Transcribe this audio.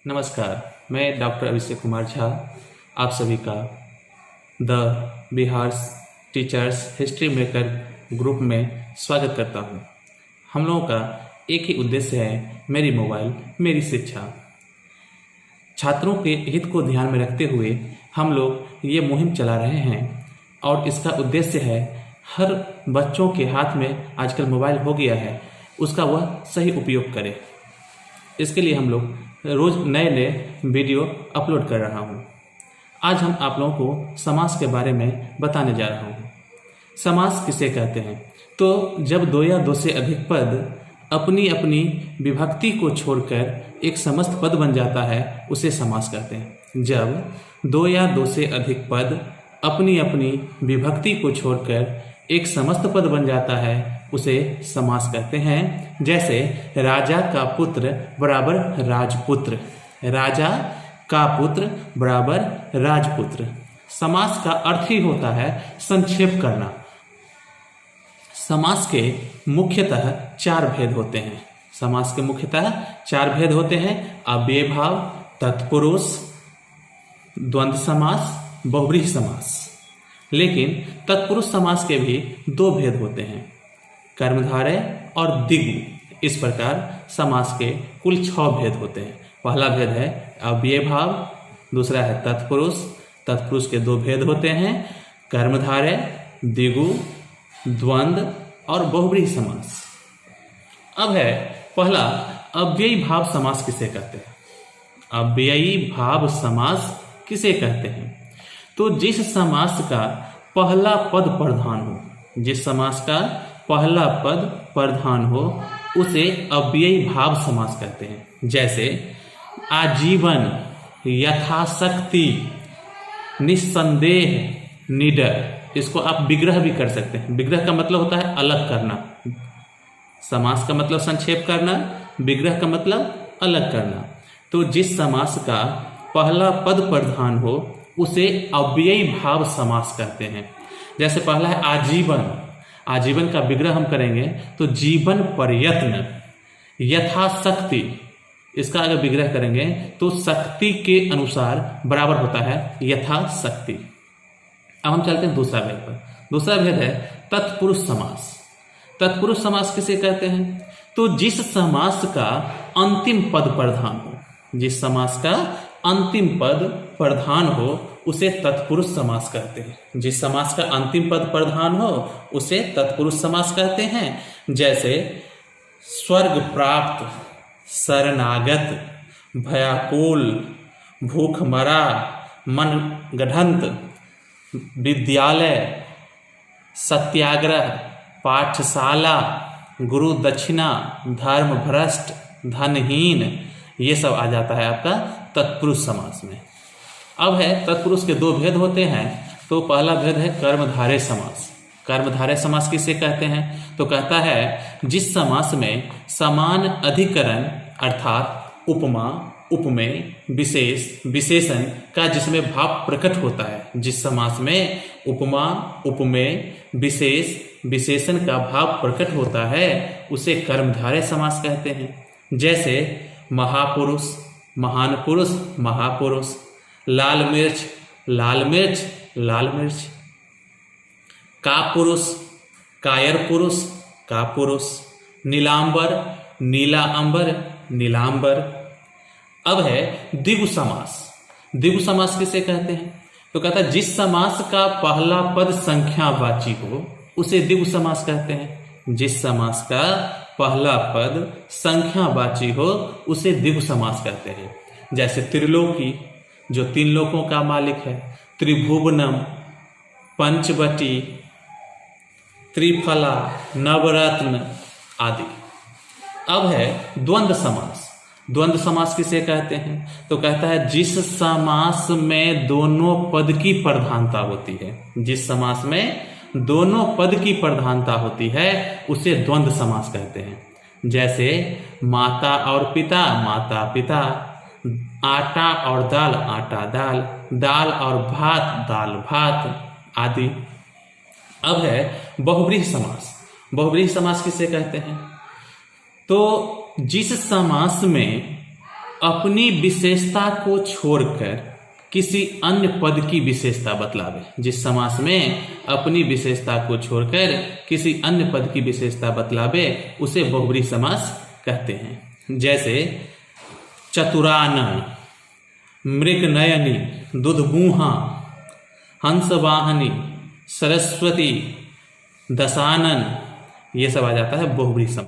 नमस्कार, मैं डॉक्टर अभिषेक कुमार झा आप सभी का the Bihar teachers history maker group में स्वागत करता हूं। हम लोगों का एक ही उद्देश्य है, मेरी मोबाइल मेरी शिक्षा। छात्रों के हित को ध्यान में रखते हुए हम लोग ये मुहिम चला रहे हैं और इसका उद्देश्य है हर बच्चों के हाथ में आजकल मोबाइल हो गया है, उसका वह सही उपयोग करे। इसके लिए हम लोग रोज नए नए वीडियो अपलोड कर रहा हूँ। आज हम आप लोगों को समास के बारे में बताने जा रहा हूँ। समास किसे कहते हैं? तो जब दो या दो से अधिक पद अपनी अपनी विभक्ति को छोड़कर एक समस्त पद बन जाता है, उसे समास कहते हैं। जब दो या दो से अधिक पद अपनी अपनी विभक्ति को छोड़कर एक समस्त पद बन जाता है, उसे समास कहते हैं। जैसे राजा का पुत्र बराबर राजपुत्र, राजा का पुत्र बराबर राजपुत्र। समास का अर्थ ही होता है संक्षेप करना। समास के मुख्यतः चार भेद होते हैं। समास के मुख्यतः चार भेद होते हैं: अव्ययीभाव, तत्पुरुष, द्वंद्व समास, बहुव्रीहि समास। लेकिन तत्पुरुष समास के भी दो भेद होते हैं, कर्मधारय और द्विगु। इस प्रकार समास के कुल 6 भेद होते हैं। पहला भेद है अव्ययीभाव, दूसरा है तत्पुरुष। तत्पुरुष के 2 भेद होते हैं, कर्मधारय, द्विगु, द्वंद्व और बहुव्रीहि समास। अब है पहला अव्ययीभाव समास किसे कहते हैं? अव्ययीभाव समास किसे कहते हैं? तो जिस समास का पहला पद प्रधान हो, जिस समास का पहला पद प्रधान हो, उसे अव्ययीभाव समास कहते हैं। जैसे आजीवन, यथाशक्ति, निस्संदेह, निडर। इसको आप विग्रह भी कर सकते हैं। विग्रह का मतलब होता है अलग करना। समास का मतलब संक्षेप करना, विग्रह का मतलब अलग करना। तो जिस समास का पहला पद प्रधान हो, उसे अव्ययीभाव समास कहते हैं। जैसे पहला है आजीवन। आजीवन का विग्रह हम करेंगे तो जीवन प्रयत्न, यथाशक्ति। इसका अगर विग्रह करेंगे तो शक्ति के अनुसार बराबर होता है यथाशक्ति। अब हम चलते हैं दूसरा भेद पर। दूसरा भेद है तत्पुरुष समास। तत्पुरुष समास किसे कहते हैं? तो जिस समास का अंतिम पद प्रधान हो, जिस समास का अंतिम पद प्रधान हो, उसे तत्पुरुष समास कहते हैं। जिस समास का अंतिम पद प्रधान हो, उसे तत्पुरुष समास कहते हैं। जैसे स्वर्ग प्राप्त, शरणागत, भयाकुल, भूखमरा, मनगढ़ंत, विद्यालय, सत्याग्रह, पाठशाला, गुरु दक्षिणा, धर्म भ्रष्ट, धनहीन। ये सब आ जाता है आपका तत्पुरुष समास में। अब है तत्पुरुष के 2 भेद होते हैं। तो पहला भेद है कर्मधारय समास। कर्मधारय समास किसे कहते हैं? तो कहता है जिस समास में समान अधिकरण अर्थात उपमा, उपमेय, विशेष, विशेषण का जिसमें भाव प्रकट होता है। जिस समास में उपमा, उपमेय, विशेष, विशेषण का भाव प्रकट होता है, उसे कर्मधारय समास कहते हैं। जैसे महापुरुष, महान पुरुष, महापुरुष। लाल मिर्च, लाल मिर्च, लाल मिर्च। कापुरुष, कायर पुरुष, कापुरुष। नीलांबर, नीला अंबर, नीलांबर। अब है द्विगु समास। द्विगु समास किसे कहते हैं? तो कहता है जिस समास का पहला पद संख्यावाची हो, उसे द्विगु समास कहते हैं। जिस समास का पहला पद संख्यावाची हो, उसे द्विगु समास कहते हैं। जैसे त्रिलोकी, जो 3 लोकों का मालिक है, त्रिभुवनम, पंचवटी, त्रिफला, नवरत्न आदि। अब है द्वंद्व समास। द्वंद्व समास किसे कहते हैं? तो कहता है जिस समास में दोनों पद की प्रधानता होती है। जिस समास में दोनों पद की प्रधानता होती है, उसे द्वंद्व समास कहते हैं। जैसे माता और पिता, माता पिता। आटा और दाल, आटा दाल। दाल और भात, दाल भात आदि। अब है बहुव्रीहि समास। बहुव्रीहि समास किसे कहते हैं? तो जिस समास में अपनी विशेषता को छोड़कर किसी अन्य पद की विशेषता बतलावे। जिस समास में अपनी विशेषता को छोड़कर किसी अन्य पद की विशेषता बतलावे उसे बहुब्रीहि समास कहते हैं। जैसे चतुरानन, मृगनयनी, दुधगुहा, हंसवाहनी, सरस्वती, दशानन, ये सब आ जाता है बहुब्रीहि समास।